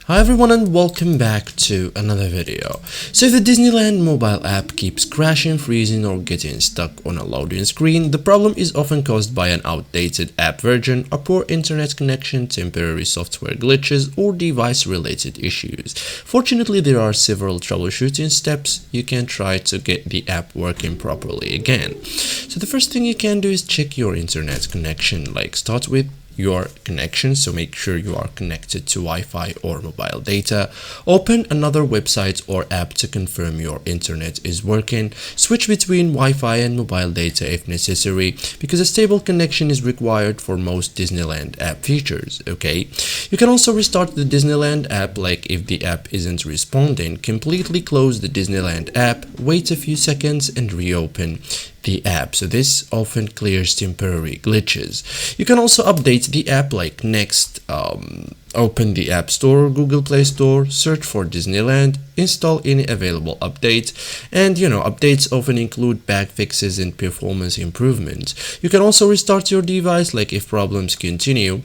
Hi everyone and welcome back to another video. So if the Disneyland mobile app keeps crashing, freezing or getting stuck on a loading screen, the problem is often caused by an outdated app version, a poor internet connection, temporary software glitches or device related issues. Fortunately, there are several troubleshooting steps you can try to get the app working properly again. So the first thing you can do is check your internet connection, start with your connection, so make sure you are connected to Wi-Fi or mobile data. Open another website or app to confirm your internet is working. Switch between Wi-Fi and mobile data if necessary, because a stable connection is required for most Disneyland app features. Okay, you can also restart the Disneyland app, if the app isn't responding. Completely close the Disneyland app, wait a few seconds and reopen the app. So this often clears temporary glitches. You can also update the app, next open the App Store or Google Play Store, search for Disneyland, install any available updates, and updates often include bug fixes and performance improvements. You can also restart your device, if problems continue.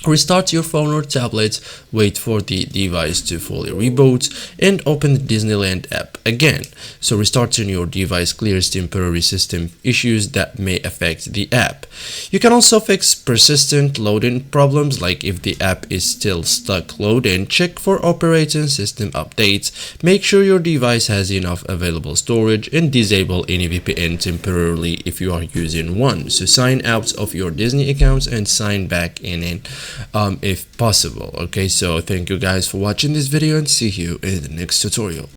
Restart your phone or tablet, wait for the device to fully reboot, and open the Disneyland app again. So restarting your device clears temporary system issues that may affect the app. You can also fix persistent loading problems, if the app is still stuck loading, check for operating system updates, make sure your device has enough available storage, and disable any VPN temporarily if you are using one. So sign out of your Disney accounts and sign back in it if possible. Okay, so thank you guys for watching this video and see you in the next tutorial.